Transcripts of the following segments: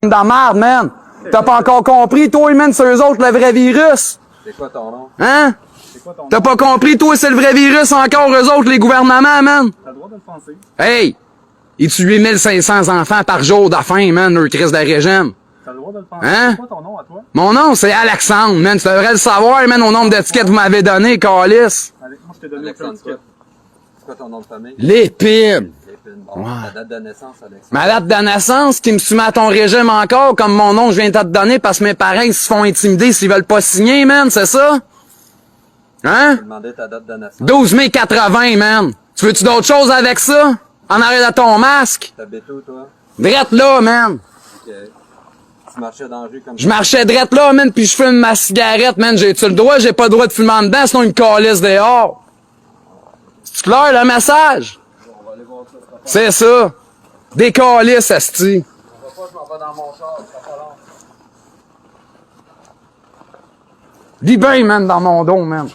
de la merde, man. T'as pas encore compris, toi, man, c'est eux autres le vrai virus. C'est quoi ton nom? Hein? C'est quoi ton nom? T'as pas compris, toi, c'est le vrai virus encore, eux autres, les gouvernements, man. T'as le droit de le penser. Hey! Ils tuent 8500 enfants par jour de faim, man, leur crise de régime. T'as le droit de le penser. Hein? C'est quoi ton nom à toi? Mon nom, c'est Alexandre, man. Tu devrais le savoir, man, au nombre d'étiquettes que vous m'avez donné, calice. Allez, moi je t'ai donné aucun ticket. C'est quoi ton nom de famille? L'épine. Lépine. Bon, Ouais. ta date de naissance, Alexandre. Ma date de naissance qui me soumet à ton régime encore, comme mon nom, je viens de te donner parce que mes parents ils se font intimider s'ils veulent pas signer, man, c'est ça? Hein? Je te demandais ta date de naissance. 12 mai 80, man. Tu veux-tu d'autres choses avec ça? En arrière de ton masque? T'habites où, toi? Drette là, man. Ok. Tu marchais dans la rue comme Je marchais drette là, man, puis je fume ma cigarette, man. J'ai-tu le droit? J'ai pas le droit de fumer en dedans, sinon ils me calissent dehors. C'est clair, le message? On va aller voir ça. C'est ça. Des calices, asti. On va pas, je m'en vais dans mon char, ça sera pas long. Dis bien, man, dans mon dos, man.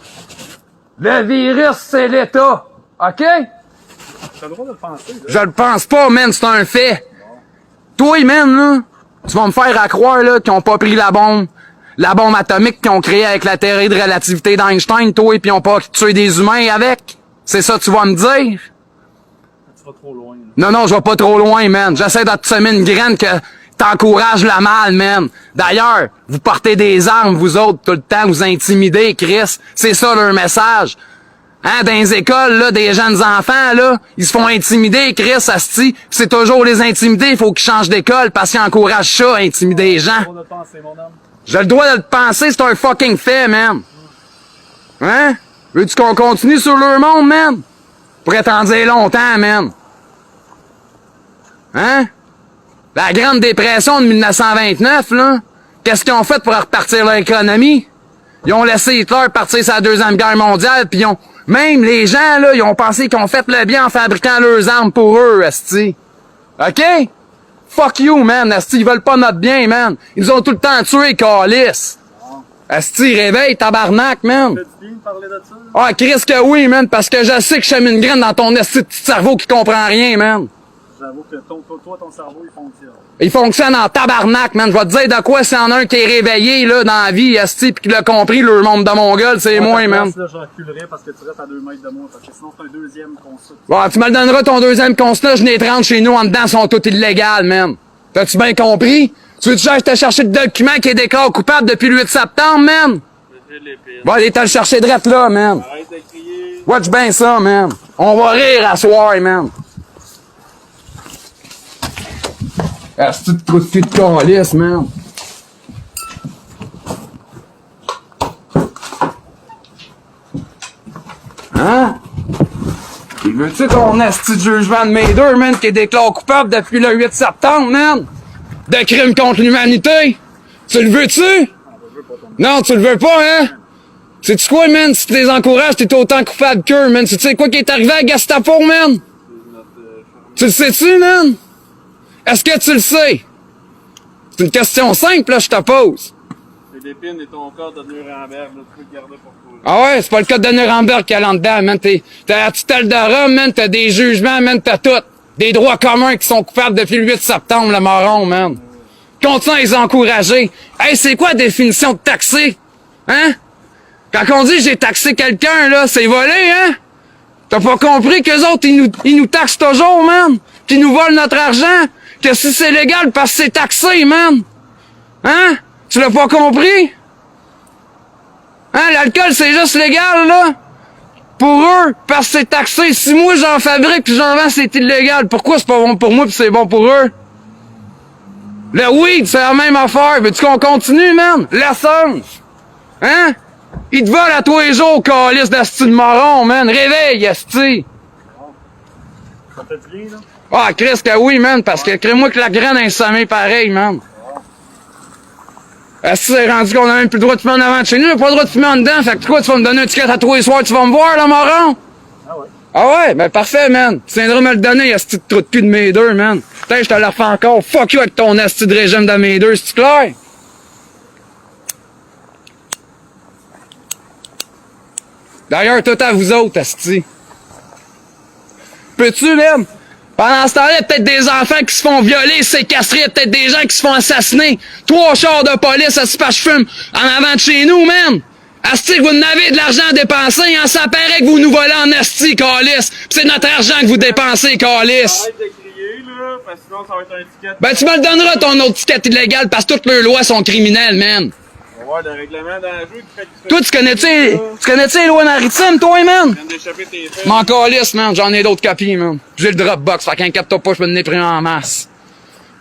Le virus, c'est l'État. OK? T'as le droit de le penser, là. Je le pense pas, man, c'est un fait. Toi, man, là, tu vas me faire à croire, là, qu'ils ont pas pris la bombe atomique qu'ils ont créée avec la théorie de relativité d'Einstein, toi, pis ils ont pas tué des humains avec. C'est ça que tu vas me dire? Tu vas trop loin, là. Non, non, je vais pas trop loin, man. J'essaie de te semer une graine que t'encourages la mal, man. D'ailleurs, vous portez des armes, vous autres, tout le temps, vous intimidez, Chris. C'est ça leur message. Hein, dans les écoles, là, des jeunes enfants, là, ils se font intimider, Chris, asti. C'est toujours les intimider, il faut qu'ils changent d'école parce qu'ils encouragent ça, intimider les gens. T'as le droit de le penser, mon homme. J'ai le droit de le penser, c'est un fucking fait, man. Hein? Veux-tu qu'on continue sur leur monde, man? Pourrait t'en dire longtemps, man. Hein? La Grande Dépression de 1929, là, qu'est-ce qu'ils ont fait pour repartir leur économie? Ils ont laissé Hitler partir sa Deuxième Guerre mondiale, puis ils ont... Même les gens, là, ils ont pensé qu'ils ont fait le bien en fabriquant leurs armes pour eux, esti. OK? Fuck you, man, esti. Ils veulent pas notre bien, man. Ils nous ont tout le temps tués, calice. Esti, réveille, tabarnak, man. T'as-tu bien de parler de ça? Ah, Chris que oui, man, parce que je sais que je mets une graine dans ton esti de petit cerveau qui comprend rien, man. J'avoue que toi, ton cerveau, il fonctionne. Il fonctionne en tabarnak, man. Je vais te dire de quoi s'il y en a un qui est réveillé, là, dans la vie, esti, pis qui l'a compris, le monde de mon gueule, c'est moi, man. Là, je reculerais parce que tu restes à 2 mètres de moi, parce que sinon, c'est un deuxième consul. Bon, tu me le donneras ton deuxième constat, je n'ai 30 chez nous, en dedans, sont tous illégales, man. T'as-tu bien compris? Tu veux que je te chercher le document qui est déclaré coupable depuis le 8 septembre, man? Va aller te le chercher drette là, man. Arrête de crier. Watch bien ça, man. On va rire à soir, man. Est-ce que tu te trous de cul de calice, man? Hein? Et veux-tu ton esti de jugement de mes deux, man, qui est déclaré coupable depuis le 8 septembre, man? De crimes contre l'humanité? Tu le veux-tu? Non, tu le veux pas, hein? Sais-tu quoi, man? Si tu les encourages, t'es autant coupable qu'eux, man. Tu sais quoi qui est arrivé à Gestapo, man? Tu le sais-tu, man? Est-ce que tu le sais? C'est une question simple, là, je te pose. C'est l'épine et ton corps de Nuremberg, là, tu peux le garder pour toi. Ah ouais, c'est pas le code de Nuremberg qui est là dedans, man. T'as la tutelle de Rome, man. T'as des jugements, man. T'as tout. Des droits communs qui sont coupables depuis le 8 septembre, le moron, man. Continue à les encourager. Hey, c'est quoi la définition de taxer? Hein? Quand on dit j'ai taxé quelqu'un, là, c'est volé, hein? T'as pas compris qu'eux autres, ils nous taxent toujours, man? Qu'ils nous volent notre argent? Que si c'est légal parce que c'est taxé, man? Hein? Tu l'as pas compris? Hein? L'alcool, c'est juste légal, là? Pour eux, parce que c'est taxé. Si moi, j'en fabrique pis j'en vends, c'est illégal. Pourquoi c'est pas bon pour moi pis c'est bon pour eux? Le weed, c'est la même affaire. Veux-tu qu'on continue, man? L'essence. Hein? Ils te volent à tous les jours, calice d'asti de moron, man. Réveille, asti. Ça fait du bien, là? Ah, Chris, que oui, man, parce que crée-moi que la graine a un sommeil pareil, man. Asti, c'est rendu qu'on a même plus le droit de fumer en avant de chez nous, on a pas le droit de fumer en dedans, fait que quoi, tu vas me donner un ticket à tous les soirs, tu vas me voir, là, moron? Ah ouais? Ah ouais, ben parfait, man. Tu viendras me le donner, asti de trou de cul de mes deux, man. Putain, je te le refais encore. Fuck you avec ton asti de régime de mes deux, c'est clair? D'ailleurs, tout à vous autres, asti. Peux-tu, man, Pendant ce temps-là, il y a peut-être des enfants qui se font violer, séquestrer, il y a peut-être des gens qui se font assassiner. 3 chars de police, à se passe fume en avant de chez nous, man. Asti, vous n'avez de l'argent à dépenser, hein, ça paraît que vous nous volez en asti, calice. Pis c'est notre argent que vous dépensez, calice. Arrête de crier, là, parce que sinon ça va être un ticket. Ben, tu me le donneras, ton autre ticket illégal, parce que toutes leurs lois sont criminelles, man. On va voir le règlement dans le jeu qui fait que Toi, tu connais-tu les lois maritimes, toi, man? tu viens d'échapper tes faits. M'en calisse, man, j'en ai d'autres copies, man. J'ai le Dropbox, fait qu'inquiète-toi pas, je peux te en masse.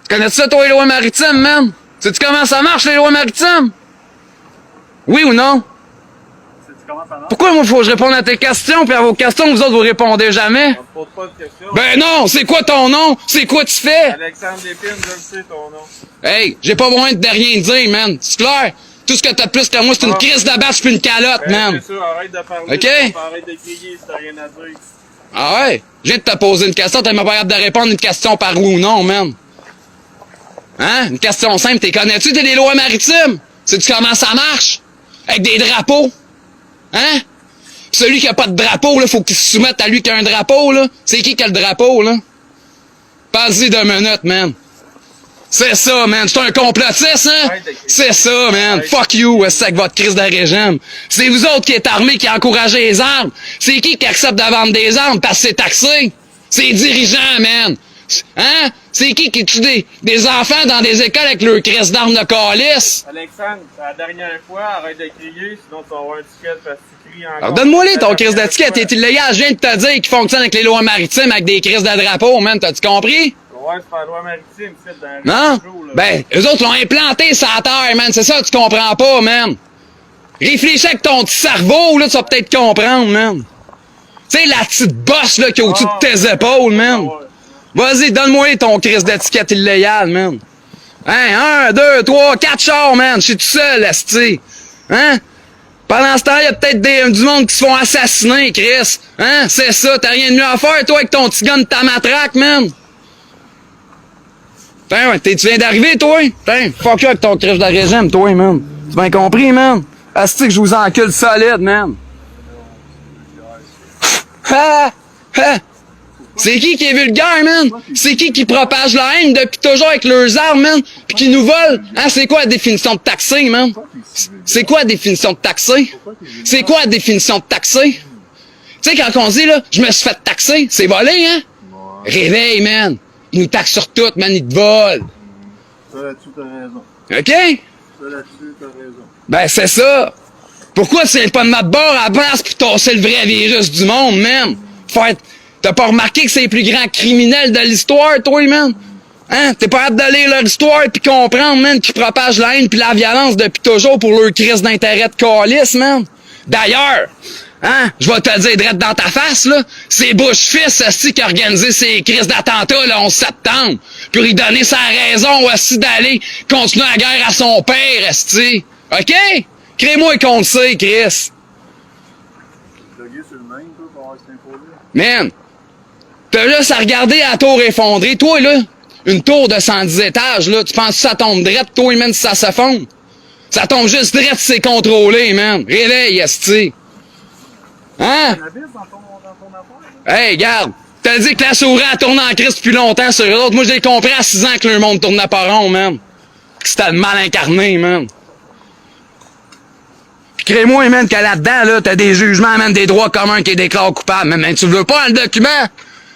Tu connais ça, toi, les lois maritimes, man? Sais-tu comment ça marche, les lois maritimes? Oui ou non? Sais-tu comment ça marche? Pourquoi moi faut que je réponde à tes questions, puis à vos questions, vous autres vous répondez jamais? On te pose pas de questions. Ben non, c'est quoi ton nom? C'est quoi tu fais? Alexandre Lépine, je le sais ton nom. Hey, j'ai pas besoin de rien dire, man. C'est clair? Tout ce que t'as de plus que moi, c'est une crise de bâche puis une calotte, man. C'est ça, arrête de parler. Ok? Arrête de crier si t'as rien à dire. Ah ouais? Je viens de te poser une question, t'es même pas capable de répondre une question par oui ou non, man. Hein? Une question simple, t'es connais-tu des lois maritimes? Sais-tu comment ça marche? Avec des drapeaux? Hein? Celui qui a pas de drapeau, là, faut qu'il se soumette à lui qui a un drapeau, là. C'est qui a le drapeau, là? Pense-y 2 minutes, man. C'est ça, man. C'est un complotiste, hein? C'est ça, man. Fuck you, c'est avec votre crise de régime. C'est vous autres qui êtes armés qui encouragez les armes. C'est qui accepte de vendre des armes parce que c'est taxé? C'est les dirigeants, man. Hein? C'est qui tue des enfants dans des écoles avec leur crise d'armes de calice? Alexandre, c'est la dernière fois, arrête de crier, sinon tu vas avoir un ticket parce que tu cries encore. Alors donne-moi-les ton crise de ticket, t'es illégal. Je viens de te dire qu'il fonctionne avec les lois maritimes avec des crises de drapeau, man. T'as-tu compris? Ouais, c'est pas la loi maritime, c'est dans le Non? jour, là. Ben, eux autres l'ont implanté sur la terre, man. C'est ça, tu comprends pas, man. Réfléchis avec ton petit cerveau, là, tu vas peut-être comprendre, man. Tu sais, la petite bosse, là, qui est au-dessus de tes épaules, man. Vas-y, donne-moi ton crise d'étiquette illégale, man. Hein, 1, 2, 3, 4 chars, man. Je suis tout seul, esti. Hein? Pendant ce temps, il y a peut-être du monde qui se font assassiner, Chris. Hein? C'est ça, t'as rien de mieux à faire, toi, avec ton petit gun de ta matraque, man. Putain, tu viens d'arriver, toi? Putain, fuck you avec ton crèche de régime, toi, man. Tu m'as compris, man? Asti que je vous encule solide, man. Ha! Ha! C'est qui est vulgaire, man? C'est qui propage la haine depuis toujours avec leurs armes, man? Pis qui nous volent? Hein, c'est quoi la définition de taxer, man? C'est quoi la définition de taxer? C'est quoi la définition de taxer? Tu sais, quand on dit, là, je me suis fait taxer, c'est volé, hein? Réveille, man. Ils nous taxent sur tout, man, ils te volent. Ça là-dessus, t'as raison. OK? Ça là-dessus, t'as raison. Ben, c'est ça. Pourquoi tu viens pas de mettre bord à la place pis tasser le vrai virus du monde, man? T'as pas remarqué que c'est les plus grands criminels de l'histoire, toi, man? Hein? T'es pas hâte de lire leur histoire pis comprendre, man, qu'ils propagent la haine pis la violence depuis toujours pour leur crise d'intérêt de calice, man? D'ailleurs, hein? Je vais te le dire direct dans ta face, là. C'est Bush fils, aussi, qui a organisé ces crises d'attentats, le 11 septembre. Pour lui donner sa raison, aussi, d'aller continuer la guerre à son père, esti. OK? Crée-moi qu'on le sait, Chris. Logué sur le même, toi, pour avoir cette info-là. Man, t'as juste à regarder la tour effondrée. Toi, là, une tour de 110 étages, là, tu penses que ça tombe drette, toi, man, si ça s'effondre? Ça tombe juste drette si c'est contrôlé, man. Réveille, esti. Hein? Tu habites dans ton affaire, là? Hey, garde, t'as dit que la souris a tourné en crise depuis longtemps sur eux autres. Moi, j'ai compris à 6 ans que le monde tournait pas rond, man. Que c'était le mal incarné, man. Pis crée-moi, man, que là-dedans, là, t'as des jugements, man, des droits communs qui déclarent coupables. Man, tu le veux pas, le document?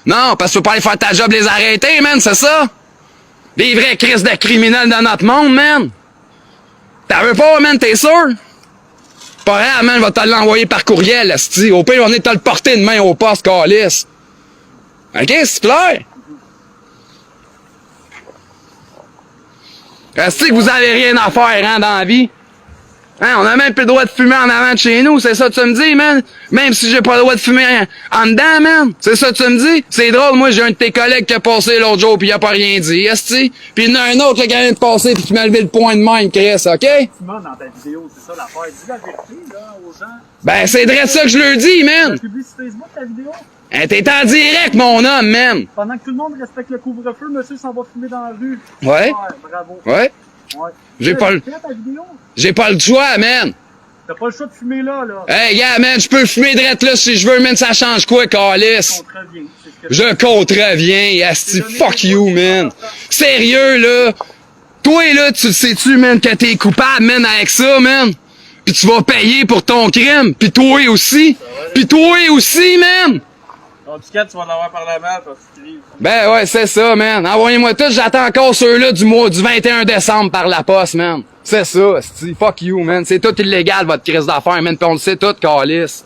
Non, parce que tu veux pas aller faire ta job les arrêter, man, c'est ça? Des vrais crises de criminels dans notre monde, man. T'en veux pas, man, t'es sûr? Pas grave, man, va te l'envoyer par courriel, esti. Au pire, on est te le porter demain au poste, calice. OK, c'est clair? Esti que vous avez rien à faire, hein, dans la vie? Hein, on a même plus le droit de fumer en avant de chez nous, c'est ça que tu me dis, man? Même si j'ai pas le droit de fumer en dedans, man? C'est ça que tu me dis? C'est drôle, moi, j'ai un de tes collègues qui a passé l'autre jour pis il a pas rien dit, esti. Pis il y en a un autre là, qui vient de passer pis qui m'a levé le point de main, Chris, OK? Simon, dans ta vidéo, c'est ça l'affaire. Dis la vérité, là, aux gens. Ben, c'est vrai ça que je leur dis, man! Tu publies sur Facebook ta vidéo? Hein, t'es en direct, mon homme, man! Pendant que tout le monde respecte le couvre-feu, monsieur s'en va fumer dans la rue. Ouais? Bravo. Ouais? Ouais. J'ai pas le... Tu fais ta vidéo? J'ai pas le choix, man! T'as pas le choix de fumer là, là. Hey, gars, man, je peux fumer drette là si je veux, man, ça change quoi, calice? On te revient. C'est ce Je contreviens, asti, fuck you, man. Sérieux, là. Toi, là, tu le sais-tu, man, que t'es coupable, man, avec ça, man? Pis tu vas payer pour ton crime. Pis toi aussi. Pis toi aussi, man. Ton ticket, tu vas l'avoir par la main, parce que tu livres. Ben ouais, c'est ça, man. Envoyez-moi tout, j'attends encore ceux-là du mois du 21 décembre par la poste, man. C'est ça, asti. Fuck you, man. C'est tout illégal, votre crise d'affaires, man. Pis on le sait tout, calice.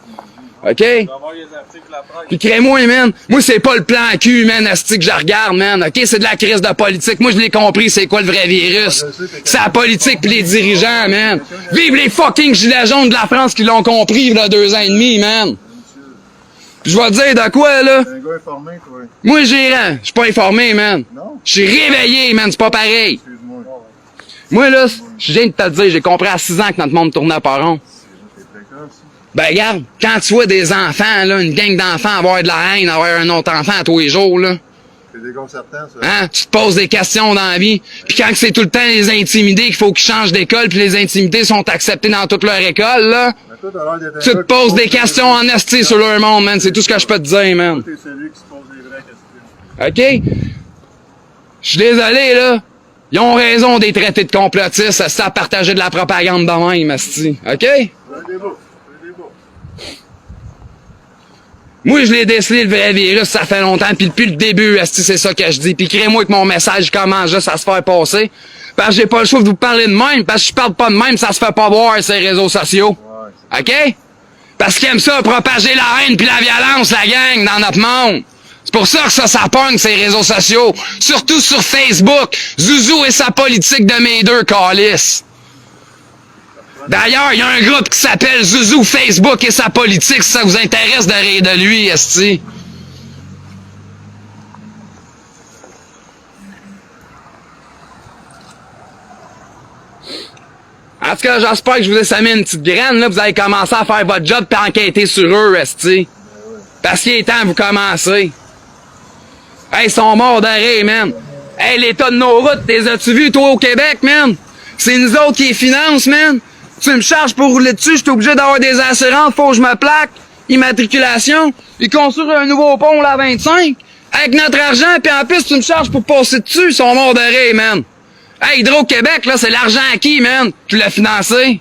OK? Tu vas avoir les articles de la presse. Pis crée-moi, man. Moi, c'est pas le plan cul, man, asti, que je regarde, man. OK? C'est de la crise de politique. Moi, je l'ai compris, c'est quoi le vrai virus. C'est la politique pis les dirigeants, man. Vive les fucking gilets jaunes de la France qui l'ont compris, il y a 2 ans et demi, man. Pis je vais te dire de quoi, là. T'es un gars informé, toi. Moi, je suis pas informé, man. Non? Je suis réveillé, man. C'est pas pareil. Excuse-moi. Moi, là, je viens de te le dire, j'ai compris à 6 ans que notre monde tournait pas rond. T'es précoce. Ben, regarde, quand tu vois des enfants, là, une gang d'enfants avoir de la haine, avoir un autre enfant à tous les jours, là, C'est déconcertant, ça. hein, tu te poses des questions dans la vie. Puis quand c'est tout le temps les intimidés qu'il faut qu'ils changent d'école, puis les intimidés sont acceptés dans toute leur école, là, Mais toi, t'as l'air d'être un tu te gars qui poses pose des questions en esti sur leur monde, man. C'est tout ce que je peux te dire, man. Toi, t'es celui qui se pose les vraies questions. OK? Je suis désolé, là. Ils ont raison des traités de complotistes, ça à partager de la propagande de même, esti. OK? C'est un débat. C'est un débat. Moi, je l'ai décelé, le vrai virus, ça fait longtemps, puis depuis le début, esti, c'est ça que je dis. Puis crée-moi que mon message commence juste à se faire passer. Parce que j'ai pas le choix de vous parler de même, parce que je parle pas de même, ça se fait pas voir, ces réseaux sociaux. Ouais, OK? Parce qu'ils aiment ça, propager la haine puis la violence, la gang, dans notre monde. C'est pour ça que ça pogne, ces réseaux sociaux. Surtout sur Facebook. Zouzou et sa politique de mes deux calices. D'ailleurs, il y a un groupe qui s'appelle Zouzou Facebook et sa politique, si ça vous intéresse de rire de lui, esti. En tout cas, j'espère que je vous ai semé une petite graine, là, vous allez commencer à faire votre job puis enquêter sur eux, esti. Parce qu'il est temps de vous commencer. Hey, ils sont morts d'arrêt, man. Hey, l'état de nos routes, les as-tu vus, toi, au Québec, man? C'est nous autres qui les financent, man. Tu me charges pour rouler dessus, je suis obligé d'avoir des assurances, faut que je me plaque, immatriculation. Ils construisent un nouveau pont, la 25, avec notre argent, puis en plus, tu me charges pour passer dessus, ils sont morts d'arrêt, man. Hey, Hydro-Québec, là, c'est l'argent à qui, man? Tu l'as financé?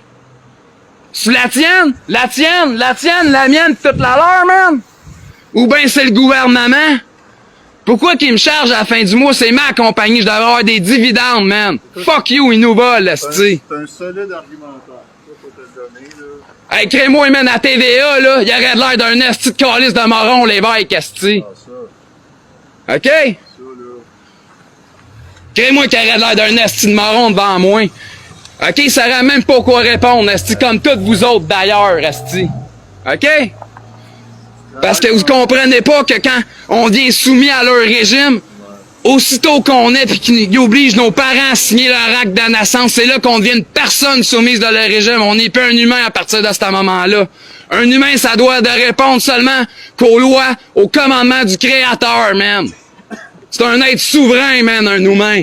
C'est la tienne? La tienne? La tienne? La mienne? Toute la leur, man? Ou ben c'est le gouvernement? Pourquoi qu'ils me chargent à la fin du mois? C'est ma compagnie, je devrais avoir des dividendes, man. Fuck you, ils nous volent, esti. C'est un solide argumentaire. Ça, faut te le donner, là. Hey, crée-moi, man, à TVA, là, il aurait l'air d'un esti de calice de moron, les becs, esti. Ah, ça. OK? Ça, là. Crée-moi qu'il aurait l'air d'un esti de moron devant moi. OK? Il saurait même pas quoi répondre, esti, comme toutes vous autres, d'ailleurs, esti. OK? Parce que vous comprenez pas que quand on vient soumis à leur régime, aussitôt qu'on est puis qu'ils obligent nos parents à signer leur acte de naissance, c'est là qu'on devient une personne soumise de leur régime. On n'est plus un humain à partir de ce moment-là. Un humain, ça doit de répondre seulement qu'aux lois, aux commandements du Créateur, man. C'est un être souverain, man, un humain.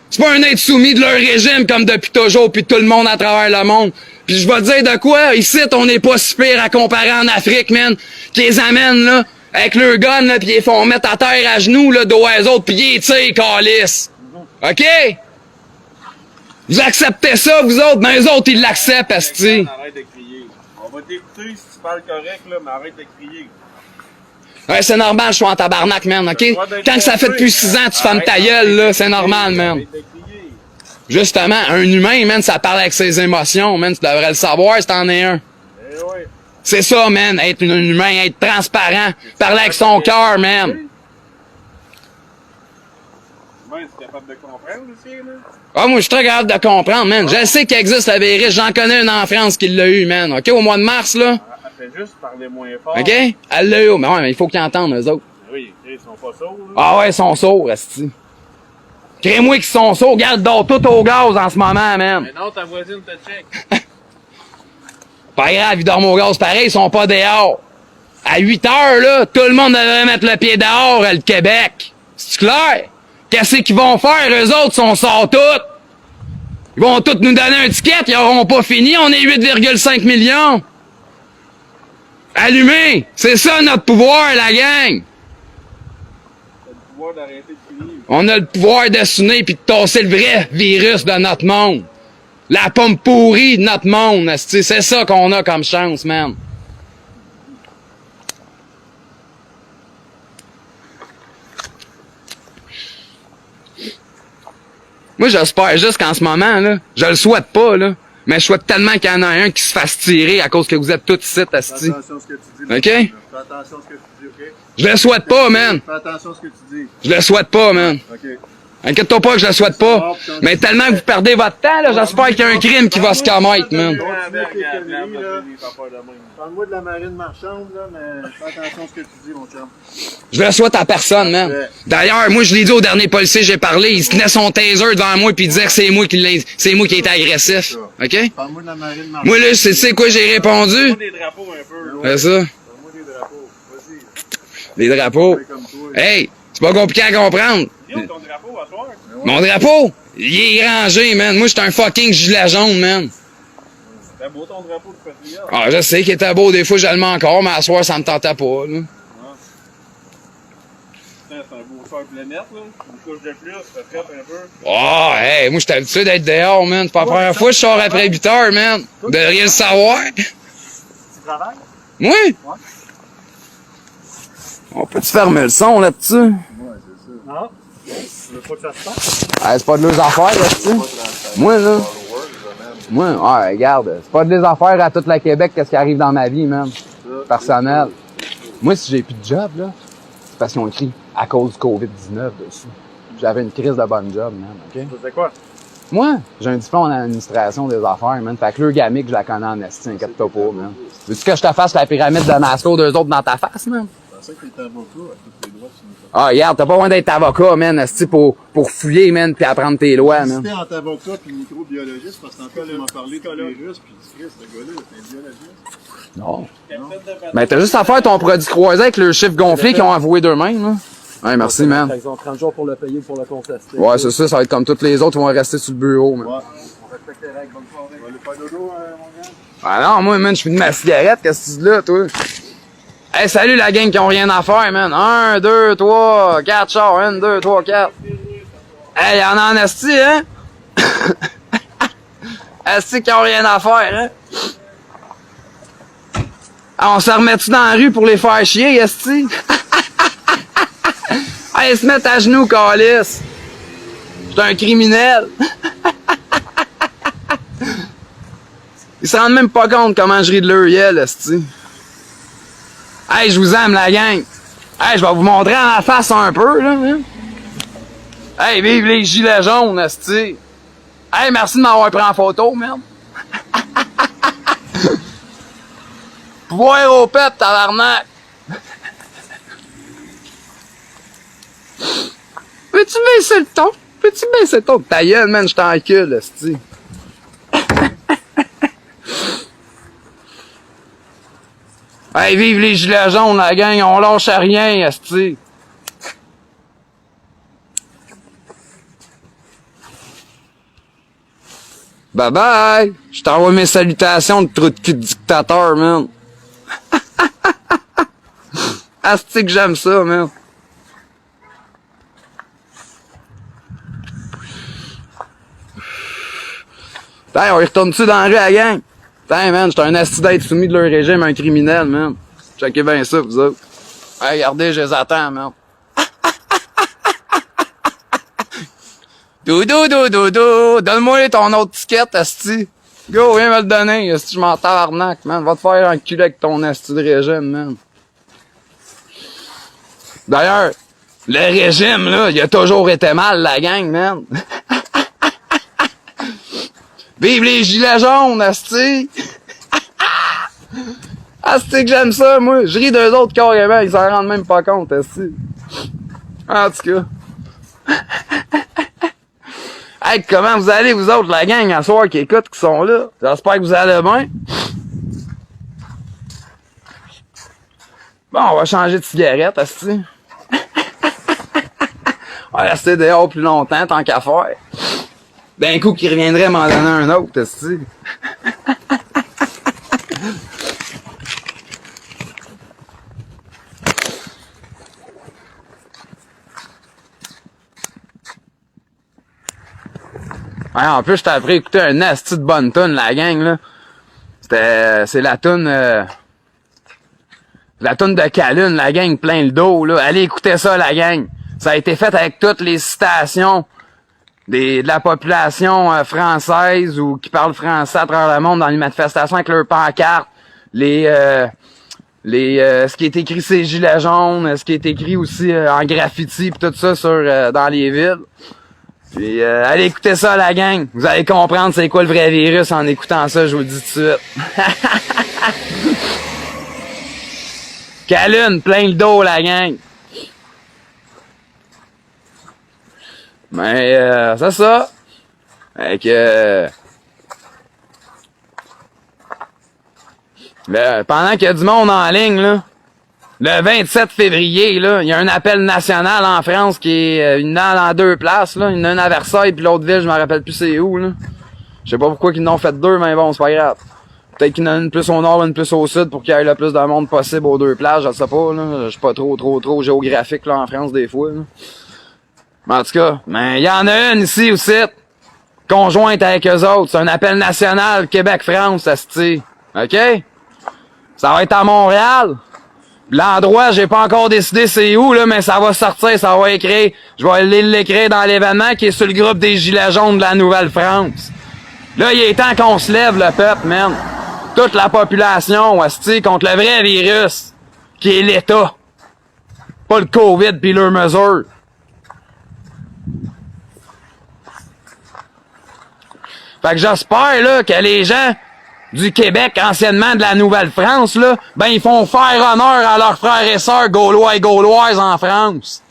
C'est pas un être soumis de leur régime comme depuis toujours, puis tout le monde à travers le monde. Puis je vais te dire de quoi, ici, on n'est pas si pire à comparer en Afrique, man, qui les amènent, là, avec leur gun, là, pis ils font mettre à terre à genoux, là, dos à eux autres, pis ils tirent, calice. OK? Vous acceptez ça, vous autres? Ben, eux autres, ils l'acceptent, asti. Arrête de crier. On va t'écouter si tu parles correct, là, mais arrête de crier. Ouais, c'est normal, je suis en tabarnak, man, OK? Quand que ça fait depuis 6 ans, tu fermes ta gueule, là, c'est normal, man. Arrête de crier. Justement, un humain, man, ça parle avec ses émotions, man, tu devrais le savoir si t'en es un. Eh ouais. C'est ça, man, être un humain, être transparent, parler avec son cœur, man. Ben, c'est capable de comprendre aussi, là. Ah, moi, je suis très capable de comprendre, man. Je sais qu'il existe la virus, j'en connais une en France qui l'a eu, man, OK? Au mois de mars, là. Elle fait juste parler moins fort. OK? Elle l'a eu, mais ouais, mais il faut qu'ils entendent, eux autres. Oui, ils sont pas sourds, là. Ah ouais, ils sont sourds, esti. Crée-moi qu'ils sont sourds, regarde, dort tout au gaz en ce moment, man. Mais non, ta voisine te check. Pas grave, ils dorment au gaz pareil, ils sont pas dehors. À 8 heures, là, tout le monde devrait mettre le pied dehors, le Québec. C'est clair? Qu'est-ce qu'ils vont faire, eux autres, si on sort tout? Ils vont tous nous donner un ticket, ils auront pas fini, on est 8,5 millions. Allumez! C'est ça notre pouvoir, la gang! d'arrêter de crier. On a le pouvoir de s'unir pis de tasser le vrai virus de notre monde. La pomme pourrie de notre monde, esti. C'est ça qu'on a comme chance, man. Moi, j'espère juste qu'en ce moment, là, je le souhaite pas, là, mais je souhaite tellement qu'il y en a un qui se fasse tirer à cause que vous êtes tous ici, esti. Fais attention à ce que tu dis. OK? Fais attention à ce que tu dis, OK? Je le souhaite pas, man. Fais attention à ce que tu dis. Je le souhaite pas, man. OK. Inquiète-toi pas que je le souhaite pas. Mais tellement que vous perdez votre temps, là, j'espère qu'il y a un crime qui va se commettre, man. Parle-moi de la marine marchande, là, mais fais attention à ce que tu dis, mon chum. Je le souhaite à personne, man. D'ailleurs, moi, je l'ai dit au dernier policier que j'ai parlé, il se tenait son taser devant moi puis il disait que c'est moi qui étais agressif. OK? Parle-moi de la marine marchande. Moi, là, tu sais quoi j'ai répondu? Des drapeaux un peu. C'est ça. Parle-moi des drapeaux. Vas-y. Les drapeaux. Fais comme toi. Hey, c'est pas compliqué à comprendre. Dis où ton drapeau à soir? Mon drapeau, il est rangé, man. Moi, j'étais un fucking gilet jaune, man. C'était beau ton drapeau de patriote. Ah, je sais qu'il était beau, des fois, je le mets encore, mais à soir, ça me tentait pas, là. C'est un beau soir plein net, là. Une couche de plus, ça traite un peu. Oh, hey, moi, j'étais habitué d'être dehors, man. C'est pas la première fois que je sors après 8 heures, man. De rien le savoir. Tu travailles? Moi? On peut-tu fermer le son là-dessus? Ouais, c'est ça. Non? Tu veux pas que ça se passe? Hey, c'est pas de leurs affaires, là-dessus. Moi, là. Moi, ouais, regarde, c'est pas de les affaires à toute la Québec qu'est-ce qui arrive dans ma vie, man. Personnel. Moi, si j'ai plus de job, là, c'est parce qu'ils ont écrit à cause du COVID-19 dessus. J'avais une crise de bonne job, man, OK? C'est quoi? Moi, j'ai un diplôme en administration des affaires, man. Fait que le gamique, je la connais en esti, inquiète-toi pas, man. Veux-tu que je te fasse la pyramide de Maslow d'eux autres dans ta face, man? Je pensais que t'étais avocat à tous les droits. Ah, regarde, t'as pas besoin d'être avocat, man, esti, pour fouiller, man, pis apprendre tes lois, Si man. t'es entre avocat puis microbiologiste, parce que tantôt tu m'as parlé de virus, puis tu sais, ce gars-là, c'est un biologiste. Non. Ben, t'as juste à faire ton produit croisé avec le chiffre gonflé qu'ils ont avoué d'eux-mêmes, là. Ouais, merci, man. Ils ont 30 jours pour le payer, pour le contester. Ouais, c'est ça, ça va être comme tous les autres, ils vont rester sur le bureau, man. Ouais. On respecte les règles, bonne soirée. On va aller faire dodo, mon gars? Ah non, moi, man, je fume de ma cigarette, qu'est-ce que tu dis là, toi? Hey, salut la gang qui ont rien à faire, man. 1, 2, 3, 4 chars. 1, 2, 3, 4. Hey, y'en a en esti, hein? Esti qui ont rien à faire, hein? Ah, on se remet-tu dans la rue pour les faire chier, esti? Hey, ils se mettent à genoux, calice. J'suis un criminel. Ils se rendent même pas compte comment je ris de leur gueule, esti. Hey, je vous aime, la gang. Hey, je vais vous montrer en la face un peu, là. Hein? Hey, vive les gilets jaunes, esti. Hey, merci de m'avoir pris en photo, merde. Pouvoir au pep, tabarnak. Peux-tu baisser le ton? Peux-tu baisser le ton? Ta gueule, man, je t'encule, esti. Hey, vive les gilets jaunes, la gang, on lâche à rien, esti. Bye bye! Je t'envoie mes salutations de trou de cul de dictateur, man. Asti que j'aime ça, man. Putain, on y retourne-tu dans la rue, la gang? Putain, man, j'étais un asti d'être soumis de leur régime, un criminel, man. Checkez bien ça, vous autres. Hey, regardez, je les attends, man. Doudou, donne-moi ton autre ticket, asti. Go, viens me le donner, asti, je m'en tabarnak, man. Va te faire enculer avec ton asti de régime, man. D'ailleurs, le régime, là, il a toujours été mal, la gang, man. Vive les gilets jaunes, asti! Asti que j'aime ça, moi. Je ris d'eux autres carrément, ils s'en rendent même pas compte, asti. En tout cas. Hey, comment vous allez, vous autres, la gang, à soir qui écoute, qui sont là? J'espère que vous allez bien. Bon, on va changer de cigarette, asti. On va rester dehors plus longtemps, tant qu'à faire. D'un coup, qui reviendrait m'en donner un autre, esti. Ouais, en plus, je t'ai appris à écouter un asti de bonne tune, la gang, là. C'est la tune de Calune, la gang plein le dos, là. Allez écouter ça, la gang. Ça a été fait avec toutes les citations de la population française ou qui parle français à travers le monde dans les manifestations avec leurs pancartes, ce qui est écrit c'est gilets jaunes, ce qui est écrit aussi en graffiti pis tout ça dans les villes. Puis allez écouter ça, la gang. Vous allez comprendre c'est quoi le vrai virus en écoutant ça, je vous le dis tout de suite. Calune, plein le dos, la gang. Mais c'est ça. Fait que pendant qu'il y a du monde en ligne, là, le 27 février, là, il y a un appel national en France qui est dans deux places, là. Il y en a une à Versailles puis l'autre ville, je me rappelle plus c'est où, là. Je sais pas pourquoi ils en ont fait deux, mais bon, c'est pas grave. Peut-être qu'il y en a une plus au nord, une plus au sud pour qu'il y ait le plus de monde possible aux deux places, je sais pas, là. Je suis pas trop géographique, là, en France, des fois, là. Mais en tout cas, il y en a une ici aussi, conjointe avec eux autres. C'est un appel national Québec-France, asti. OK? Ça va être à Montréal. L'endroit, j'ai pas encore décidé c'est où, là, mais ça va sortir, ça va écrire. Je vais aller l'écrire dans l'événement qui est sur le groupe des Gilets jaunes de la Nouvelle-France. Là, il est temps qu'on se lève, le peuple, man. Toute la population, asti, contre le vrai virus, qui est l'État. Pas le COVID pis leurs mesures. Fait que j'espère, là, que les gens du Québec, anciennement de la Nouvelle-France, là, ben, ils font faire honneur à leurs frères et sœurs gaulois et gauloises en France.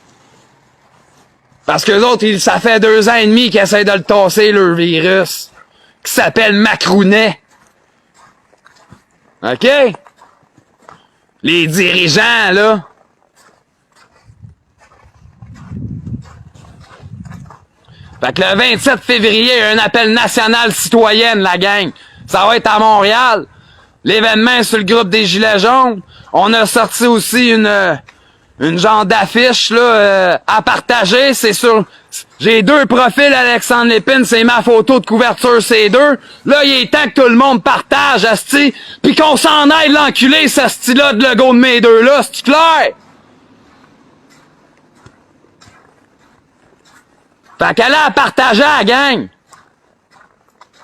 Parce que les autres, ça fait 2 ans et demi qu'ils essaient de le tasser, leur virus. Qui s'appelle Macrounet. OK? Les dirigeants, là. Fait que le 27 février, il y a un appel national citoyenne, la gang. Ça va être à Montréal. L'événement sur le groupe des Gilets jaunes. On a sorti aussi une genre d'affiche là à partager. C'est sur... J'ai 2 profils, Alexandre Lépine. C'est ma photo de couverture, c'est 2. Là, il est temps que tout le monde partage, asti. Puis qu'on s'en aille l'enculé, ce asti-là de logo de mes 2 là. C'est clair? Fait qu'allez à partager à la gang.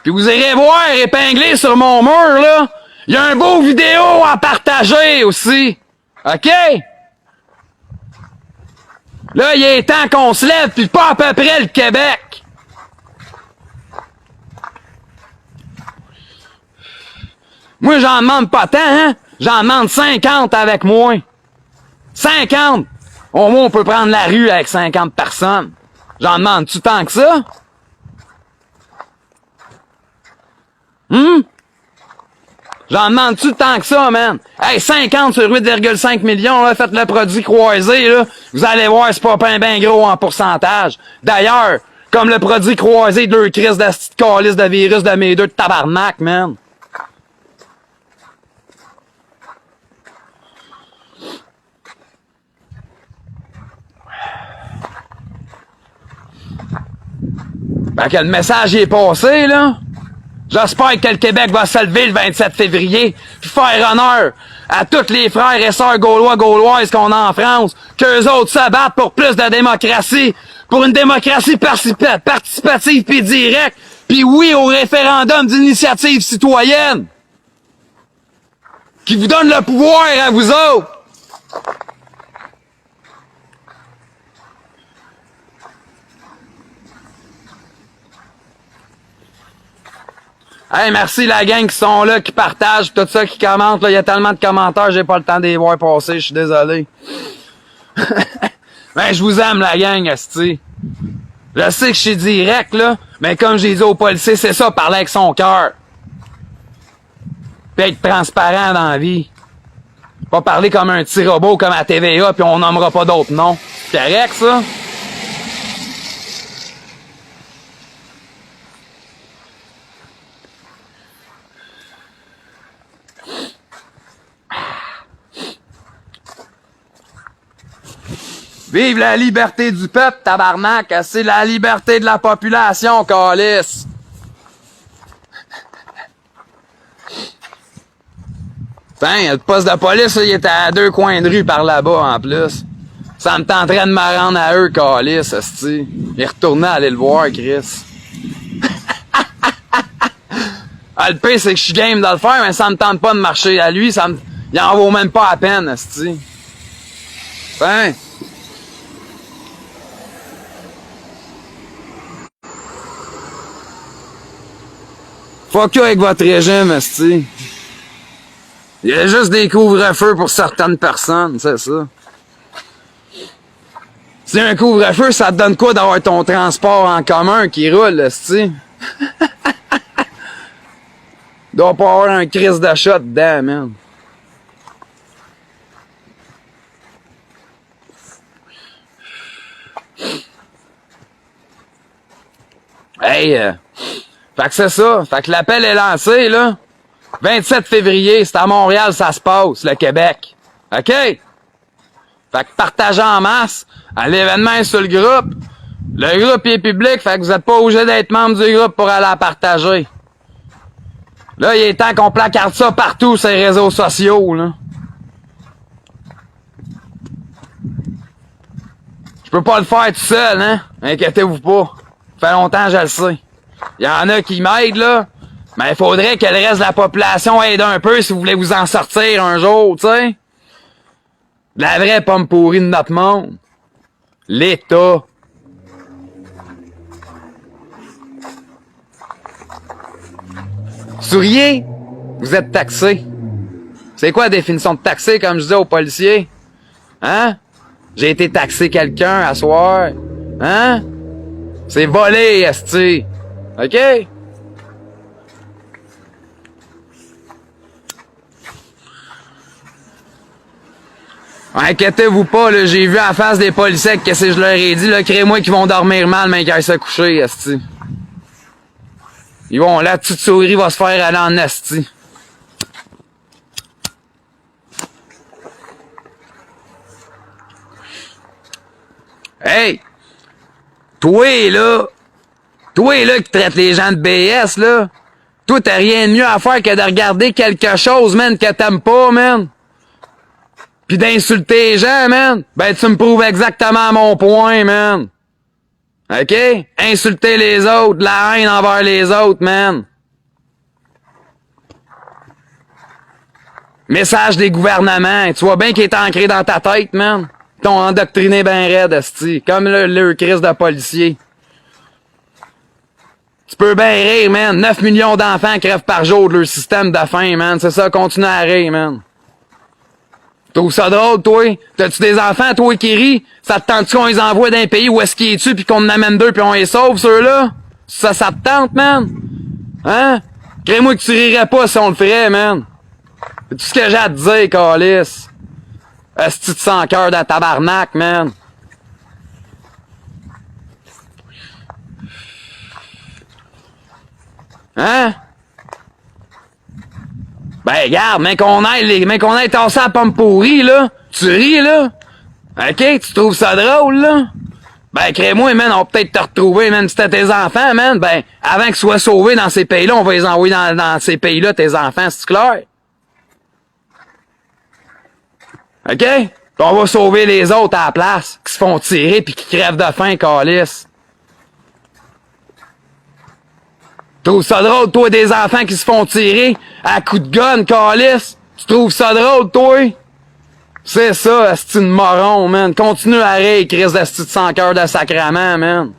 Puis vous irez voir épinglé sur mon mur, là. Il y a un beau vidéo à partager aussi. OK? Là, il est temps qu'on se lève, puis pas à peu près le Québec. Moi, j'en demande pas tant, hein? J'en demande 50 avec moi. 50! Au moins, on peut prendre la rue avec 50 personnes. J'en demande-tu tant que ça? J'en demande-tu tant que ça, man? Hey, 50 sur 8,5 millions, là, faites le produit croisé, là. Vous allez voir, c'est pas ben gros en pourcentage. D'ailleurs, comme le produit croisé de leur crise de cette calice de virus de mes 2 de tabarnak, man. Ben que le message y est passé, là. J'espère que le Québec va se lever le 27 février, puis faire honneur à tous les frères et sœurs gauloises qu'on a en France, qu'eux autres se battent pour plus de démocratie, pour une démocratie participative puis directe, puis oui au référendum d'initiative citoyenne, qui vous donne le pouvoir à vous autres. Hey, merci la gang qui sont là, qui partagent, tout ça, qui commentent. Il y a tellement de commentaires, j'ai pas le temps de les voir passer, je suis désolé. Ben, je vous aime la gang, asti. Je sais que je suis direct, là, mais comme j'ai dit aux policiers, c'est ça, parler avec son cœur. Puis être transparent dans la vie. Pas parler comme un petit robot, comme à TVA, puis on nommera pas d'autres noms. C'est correct, ça? Vive la liberté du peuple, tabarnak! C'est la liberté de la population, câlisse! Putain, le poste de police, là, il était à 2 coins de rue par là-bas, en plus. Ça me tenterait de me rendre à eux, câlisse, esti. Il retournait aller le voir, Chris. Ah, le pire, c'est que je suis game de le faire, mais ça me tente pas de marcher à lui, il en vaut même pas à peine, esti. Putain. Fuck you avec votre régime, esti. Il y a juste des couvre-feux pour certaines personnes, c'est ça. Si un couvre-feu, ça te donne quoi d'avoir ton transport en commun qui roule, esti? Il doit pas avoir un crise d'achat dedans, man. Hey, fait que c'est ça. Fait que l'appel est lancé, là. 27 février, c'est à Montréal, ça se passe, le Québec. OK? Fait que partagez en masse. L'événement est sur le groupe. Le groupe est public, fait que vous êtes pas obligé d'être membre du groupe pour aller la partager. Là, il est temps qu'on placarde ça partout sur les réseaux sociaux, là. Je peux pas le faire tout seul, hein? Inquiétez-vous pas. Ça fait longtemps, je le sais. Il y en a qui m'aident, là. Mais il faudrait que le reste de la population aide un peu si vous voulez vous en sortir un jour, tu sais. La vraie pomme pourrie de notre monde. L'État. Souriez, vous êtes taxé. C'est quoi la définition de taxé, comme je disais aux policiers? Hein? J'ai été taxé quelqu'un à soir. Hein? C'est volé, esti. OK? Inquiétez-vous pas, là, j'ai vu en face des policiers que je leur ai dit, là, créez-moi qu'ils vont dormir mal, mais qu'ils aillent se coucher, esti. Ils vont, la petite souris va se faire aller en esti. Hey! Toi là, qui traite les gens de BS, là, toi, t'as rien de mieux à faire que de regarder quelque chose, man, que t'aimes pas, man. Pis d'insulter les gens, man. Ben, tu me prouves exactement mon point, man. OK? Insulter les autres, la haine envers les autres, man. Message des gouvernements. Tu vois bien qu'il est ancré dans ta tête, man. Ils t'ont endoctriné ben raide, esti. Comme le crise de policier. Tu peux bien rire, man. 9 millions d'enfants crèvent par jour de leur système de faim, man. C'est ça, continue à rire, man. Trouves ça drôle, toi? T'as-tu des enfants, toi, qui rient? Ça te tente-tu qu'on les envoie d'un pays où est-ce qu'ils tuent pis qu'on en amène 2 pis on les sauve, ceux-là? Ça te tente, man? Hein? Crée-moi que tu rirais pas si on le ferait, man. C'est tout ce que j'ai à te dire, câlisse. Esti de sans cœur dans tabarnak, man. Hein? Ben, regarde, mais qu'on aille tasser la pomme pourrie, là. Tu ris, là. OK? Tu trouves ça drôle, là? Ben, crée-moi, man, on peut peut-être te retrouver, man. Si t'as tes enfants, man, ben, avant qu'ils soient sauvés dans ces pays-là, on va les envoyer dans ces pays-là, tes enfants, c'est clair? OK? Puis on va sauver les autres à la place, qui se font tirer pis qui crèvent de faim, câlisse. Trouves ça drôle, toi, des enfants qui se font tirer à coups de gun, câlisse? Tu trouves ça drôle, toi? C'est ça, asti de moron, man. Continue à rire, crise d'asti de sans cœur de sacrament, man.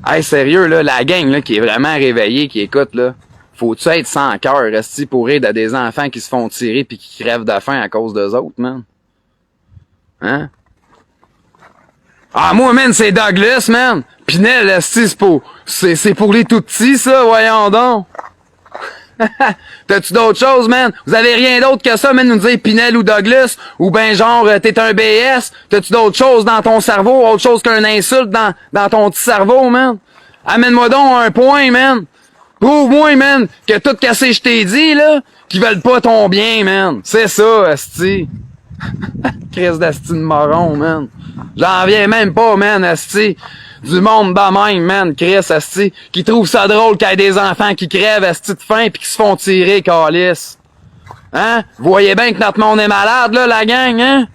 Hey, sérieux, là, la gang, là, qui est vraiment réveillée, qui écoute, là, faut-tu être sans cœur, resti pour rire de des enfants qui se font tirer pis qui crèvent de faim à cause d'eux autres, man? Hein? Ah, moi, man, c'est Douglas, man! Pinel, esti, c'est pour les tout-petits, ça, voyons donc! T'as-tu d'autres choses, man? Vous avez rien d'autre que ça, man, nous dire Pinel ou Douglas? Ou ben genre, t'es un BS? T'as-tu d'autres choses dans ton cerveau? Autre chose qu'un insulte dans ton petit cerveau, man? Amène-moi donc un point, man! Prouve-moi, man, que tout ce que je t'ai dit, là, qu'ils veulent pas ton bien, man. C'est ça, asti. Chris d'asti de moron, man. J'en viens même pas, man, asti. Du monde de même, man, Chris, asti. Qui trouve ça drôle qu'il y ait des enfants qui crèvent, asti de faim pis qui se font tirer, câlisse. Hein? Vous voyez bien que notre monde est malade, là, la gang, hein?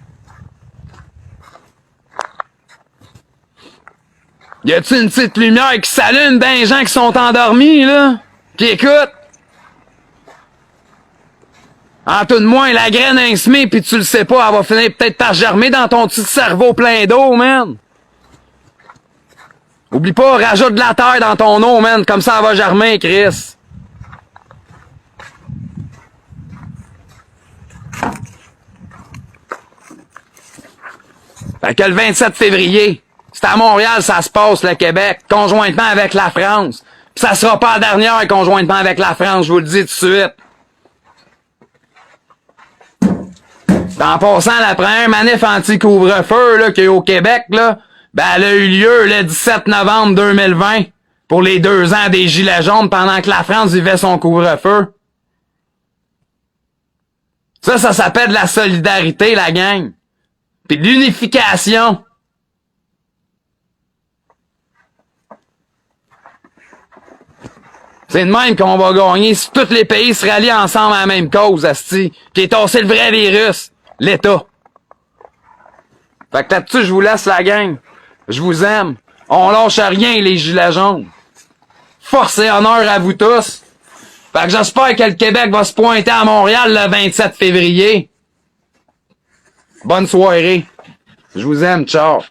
Y a-tu une petite lumière qui s'allume d'un gens qui sont endormis, là? Qui écoutent? En tout de moins, la graine a semé pis tu le sais pas, elle va finir peut-être par germer dans ton petit cerveau plein d'eau, man. Oublie pas, rajoute de la terre dans ton eau, man, comme ça elle va germer, Chris. Fait que le 27 février, c'est à Montréal, ça se passe, le Québec, conjointement avec la France. Pis ça sera pas la dernière conjointement avec la France, je vous le dis tout de suite. En passant, la première manif anti-couvre-feu là, qu'il y a au Québec, là, ben, elle a eu lieu le 17 novembre 2020 pour les 2 ans des Gilets jaunes pendant que la France vivait son couvre-feu. Ça s'appelle de la solidarité, la gang. Puis de l'unification. C'est de même qu'on va gagner si tous les pays se rallient ensemble à la même cause, asti, qui est tassé le vrai virus, l'État. Fait que là-dessus, je vous laisse la gang. Je vous aime. On lâche rien, les Gilets jaunes. Force et honneur à vous tous. Fait que j'espère que le Québec va se pointer à Montréal le 27 février. Bonne soirée. Je vous aime. Ciao.